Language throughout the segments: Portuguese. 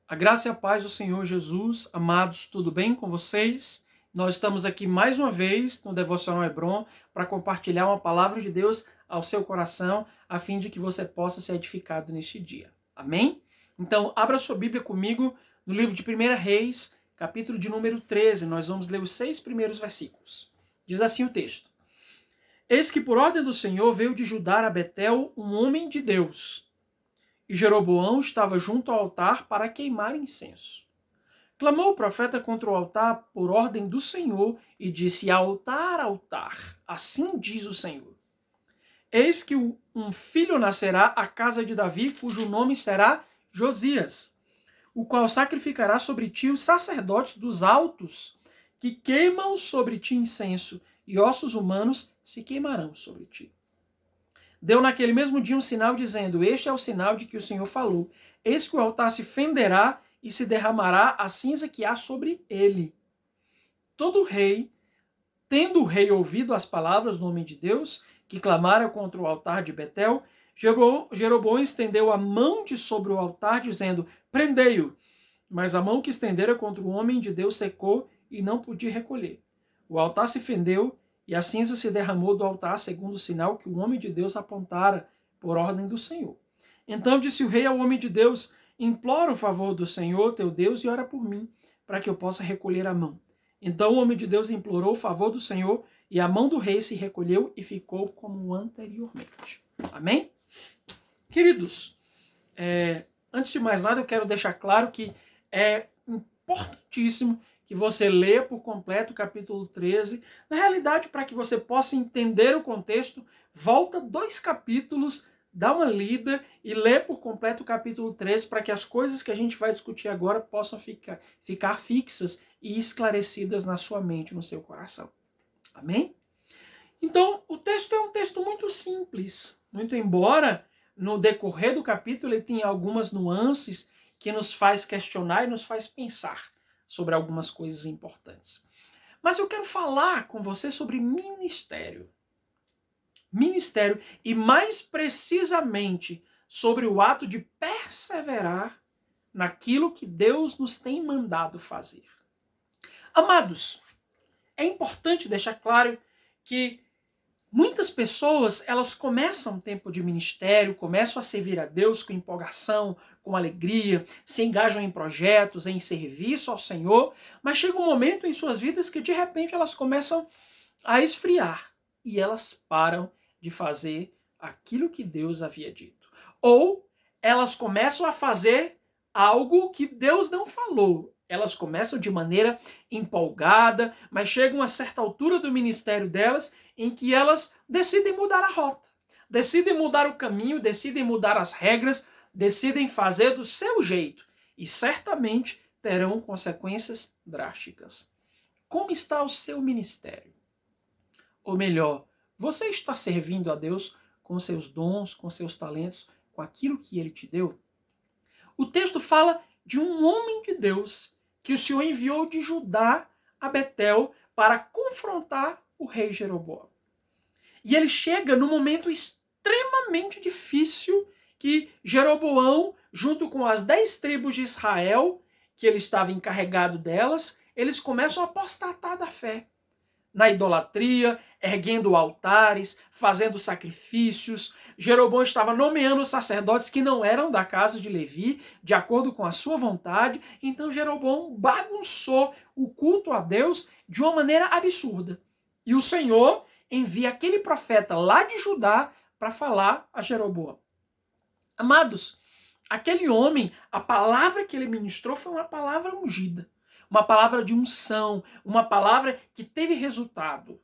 A graça e a paz do Senhor Jesus, amados, tudo bem com vocês? Nós estamos aqui mais uma vez no Devocional Hebron para compartilhar uma palavra de Deus ao seu coração, a fim de que você possa ser edificado neste dia. Amém? Então, abra sua Bíblia comigo no livro de 1 Reis, capítulo de número 13. Nós vamos ler os 6 primeiros versículos. Diz assim o texto: Eis que por ordem do Senhor veio de Judá a Betel um homem de Deus, e Jeroboão estava junto ao altar para queimar incenso. Clamou o profeta contra o altar por ordem do Senhor e disse: Altar, altar, assim diz o Senhor. Eis que um filho nascerá à casa de Davi, cujo nome será Josias, o qual sacrificará sobre ti os sacerdotes dos altos, que queimam sobre ti incenso, e ossos humanos se queimarão sobre ti. Deu naquele mesmo dia um sinal, dizendo: Este é o sinal de que o Senhor falou. Eis que o altar se fenderá e se derramará a cinza que há sobre ele. Tendo o rei ouvido as palavras do homem de Deus, que clamara contra o altar de Betel, Jeroboão estendeu a mão de sobre o altar, dizendo: Prendei-o. Mas a mão que estendera contra o homem de Deus secou e não podia recolher. O altar se fendeu e a cinza se derramou do altar, segundo o sinal que o homem de Deus apontara por ordem do Senhor. Então disse o rei ao homem de Deus: Implora o favor do Senhor, teu Deus, e ora por mim, para que eu possa recolher a mão. Então o homem de Deus implorou o favor do Senhor, e a mão do rei se recolheu e ficou como anteriormente. Amém? Queridos, antes de mais nada, eu quero deixar claro que é importantíssimo que você lê por completo o capítulo 13. Na realidade, para que você possa entender o contexto, volta 2 capítulos, dá uma lida e lê por completo o capítulo 13, para que as coisas que a gente vai discutir agora possam ficar fixas e esclarecidas na sua mente, no seu coração. Amém? Então, o texto é um texto muito simples, muito embora no decorrer do capítulo ele tenha algumas nuances que nos faz questionar e nos faz pensar sobre algumas coisas importantes. Mas eu quero falar com você sobre ministério. Ministério, e mais precisamente sobre o ato de perseverar naquilo que Deus nos tem mandado fazer. Amados, é importante deixar claro que muitas pessoas, elas começam um tempo de ministério, começam a servir a Deus com empolgação, com alegria, se engajam em projetos, em serviço ao Senhor, mas chega um momento em suas vidas que de repente elas começam a esfriar e elas param de fazer aquilo que Deus havia dito. Ou elas começam a fazer algo que Deus não falou. Elas começam de maneira empolgada, mas chega uma certa altura do ministério delas em que elas decidem mudar a rota, decidem mudar o caminho, decidem mudar as regras, decidem fazer do seu jeito e certamente terão consequências drásticas. Como está o seu ministério? Ou melhor, você está servindo a Deus com seus dons, com seus talentos, com aquilo que Ele te deu? O texto fala de um homem de Deus que o Senhor enviou de Judá a Betel para confrontar o rei Jeroboão. E ele chega num momento extremamente difícil que Jeroboão, junto com as 10 tribos de Israel, que ele estava encarregado delas, eles começam a apostatar da fé. Na idolatria, erguendo altares, fazendo sacrifícios. Jeroboão estava nomeando sacerdotes que não eram da casa de Levi, de acordo com a sua vontade. Então Jeroboão bagunçou o culto a Deus de uma maneira absurda. E o Senhor envia aquele profeta lá de Judá para falar a Jeroboão. Amados, aquele homem, a palavra que ele ministrou foi uma palavra ungida. Uma palavra de unção, uma palavra que teve resultado.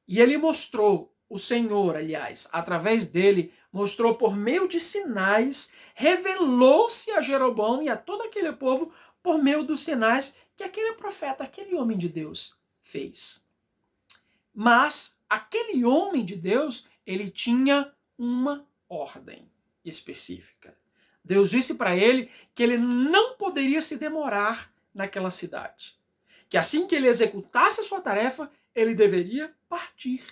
E ele mostrou, o Senhor, aliás, através dele, mostrou por meio de sinais, revelou-se a Jeroboão e a todo aquele povo por meio dos sinais que aquele profeta, aquele homem de Deus fez. Mas aquele homem de Deus, ele tinha uma ordem específica. Deus disse para ele que ele não poderia se demorar naquela cidade. Que assim que ele executasse a sua tarefa, ele deveria partir.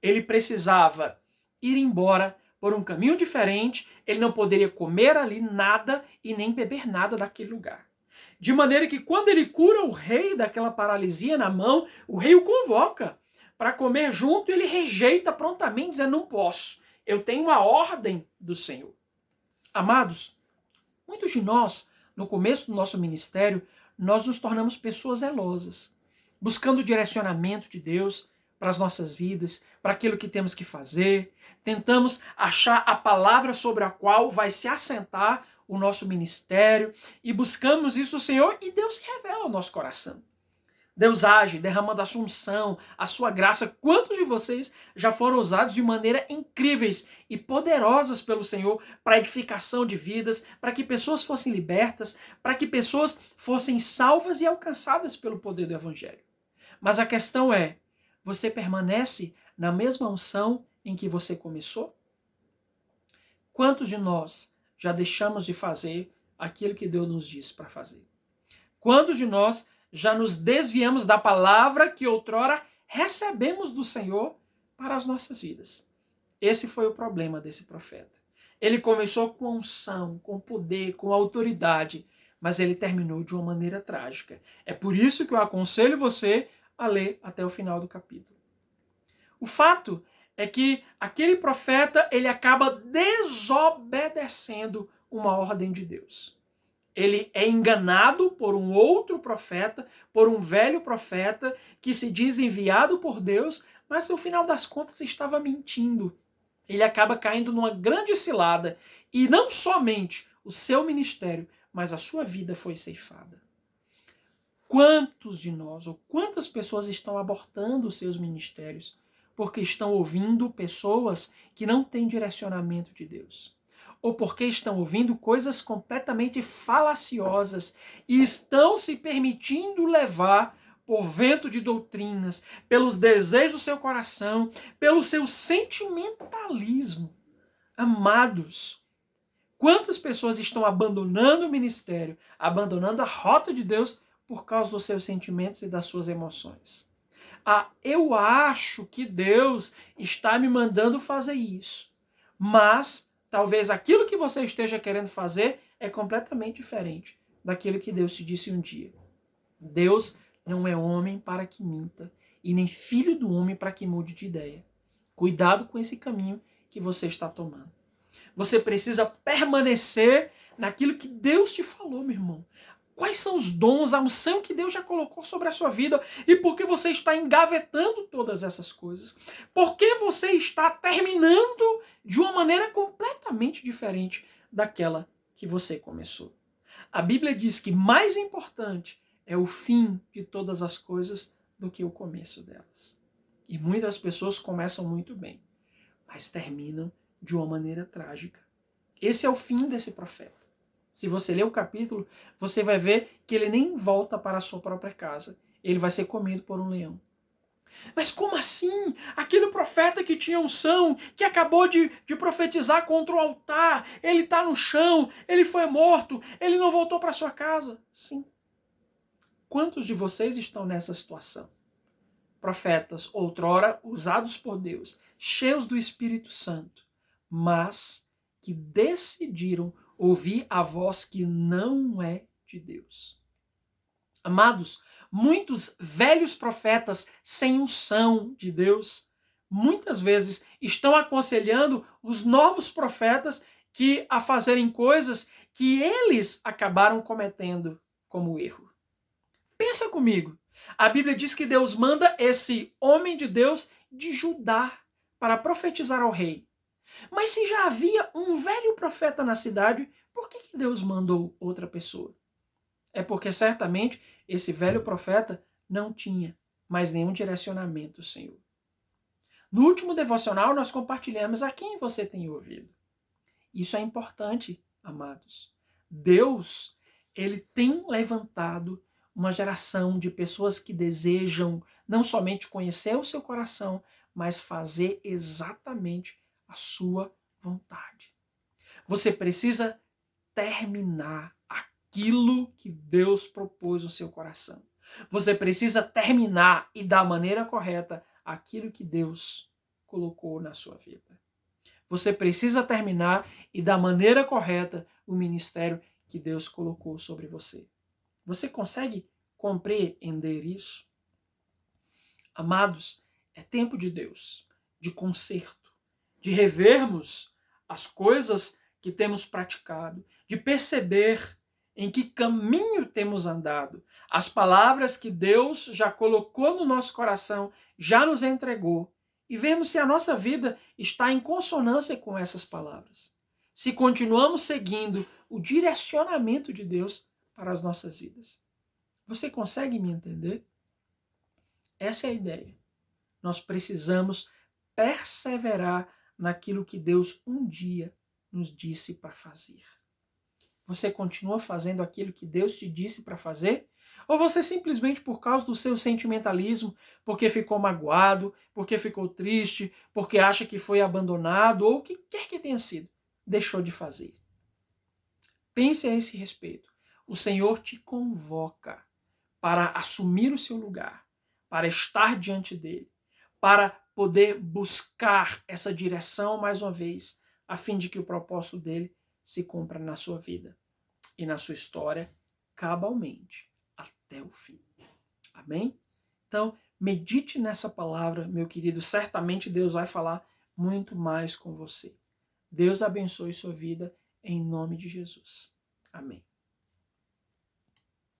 Ele precisava ir embora por um caminho diferente, ele não poderia comer ali nada e nem beber nada daquele lugar. De maneira que quando ele cura o rei daquela paralisia na mão, o rei o convoca para comer junto e ele rejeita prontamente, dizendo: não posso, eu tenho a ordem do Senhor. Amados, muitos de nós, no começo do nosso ministério, nós nos tornamos pessoas zelosas, buscando o direcionamento de Deus para as nossas vidas, para aquilo que temos que fazer. Tentamos achar a palavra sobre a qual vai se assentar o nosso ministério e buscamos isso, Senhor, e Deus se revela ao nosso coração. Deus age, derramando a sua unção, a sua graça. Quantos de vocês já foram usados de maneira incríveis e poderosas pelo Senhor para edificação de vidas, para que pessoas fossem libertas, para que pessoas fossem salvas e alcançadas pelo poder do Evangelho? Mas a questão é, você permanece na mesma unção em que você começou? Quantos de nós já deixamos de fazer aquilo que Deus nos disse para fazer? Quantos de nós já nos desviamos da palavra que outrora recebemos do Senhor para as nossas vidas? Esse foi o problema desse profeta. Ele começou com unção, com poder, com autoridade, mas ele terminou de uma maneira trágica. É por isso que eu aconselho você a ler até o final do capítulo. O fato é que aquele profeta, ele acaba desobedecendo uma ordem de Deus. Ele é enganado por um outro profeta, por um velho profeta, que se diz enviado por Deus, mas no final das contas estava mentindo. Ele acaba caindo numa grande cilada, e não somente o seu ministério, mas a sua vida foi ceifada. Quantos de nós, ou quantas pessoas estão abortando os seus ministérios, porque estão ouvindo pessoas que não têm direcionamento de Deus? Ou porque estão ouvindo coisas completamente falaciosas e estão se permitindo levar por vento de doutrinas, pelos desejos do seu coração, pelo seu sentimentalismo? Amados, quantas pessoas estão abandonando o ministério, abandonando a rota de Deus por causa dos seus sentimentos e das suas emoções? Eu acho que Deus está me mandando fazer isso, mas talvez aquilo que você esteja querendo fazer é completamente diferente daquilo que Deus te disse um dia. Deus não é homem para que minta, e nem filho do homem para que mude de ideia. Cuidado com esse caminho que você está tomando. Você precisa permanecer naquilo que Deus te falou, meu irmão. Quais são os dons, a unção que Deus já colocou sobre a sua vida? E por que você está engavetando todas essas coisas? Por que você está terminando de uma maneira completamente diferente daquela que você começou? A Bíblia diz que mais importante é o fim de todas as coisas do que o começo delas. E muitas pessoas começam muito bem, mas terminam de uma maneira trágica. Esse é o fim desse profeta. Se você ler o capítulo, você vai ver que ele nem volta para a sua própria casa. Ele vai ser comido por um leão. Mas como assim? Aquele profeta que tinha unção, que acabou de profetizar contra o altar, ele está no chão, ele foi morto, ele não voltou para sua casa? Sim. Quantos de vocês estão nessa situação? Profetas, outrora usados por Deus, cheios do Espírito Santo, mas que decidiram ouvir a voz que não é de Deus. Amados, muitos velhos profetas sem unção de Deus, muitas vezes estão aconselhando os novos profetas que a fazerem coisas que eles acabaram cometendo como erro. Pensa comigo. A Bíblia diz que Deus manda esse homem de Deus de Judá para profetizar ao rei. Mas se já havia um velho profeta na cidade, por que Deus mandou outra pessoa? É porque certamente esse velho profeta não tinha mais nenhum direcionamento do Senhor. No último devocional nós compartilhamos a quem você tem ouvido. Isso é importante, amados. Deus, ele tem levantado uma geração de pessoas que desejam não somente conhecer o seu coração, mas fazer exatamente a sua vontade. Você precisa terminar aquilo que Deus propôs no seu coração. Você precisa terminar e da maneira correta aquilo que Deus colocou na sua vida. Você precisa terminar e da maneira correta o ministério que Deus colocou sobre você. Você consegue compreender isso? Amados, é tempo de Deus, de conserto, de revermos as coisas que temos praticado, de perceber em que caminho temos andado, as palavras que Deus já colocou no nosso coração, já nos entregou, e vermos se a nossa vida está em consonância com essas palavras. Se continuamos seguindo o direcionamento de Deus para as nossas vidas. Você consegue me entender? Essa é a ideia. Nós precisamos perseverar naquilo que Deus um dia nos disse para fazer. Você continua fazendo aquilo que Deus te disse para fazer? Ou você simplesmente, por causa do seu sentimentalismo, porque ficou magoado, porque ficou triste, porque acha que foi abandonado, ou o que quer que tenha sido, deixou de fazer? Pense a esse respeito. O Senhor te convoca para assumir o seu lugar, para estar diante dele, para poder buscar essa direção mais uma vez, a fim de que o propósito dele se cumpra na sua vida e na sua história cabalmente até o fim. Amém? Então, medite nessa palavra, meu querido. Certamente Deus vai falar muito mais com você. Deus abençoe sua vida em nome de Jesus. Amém.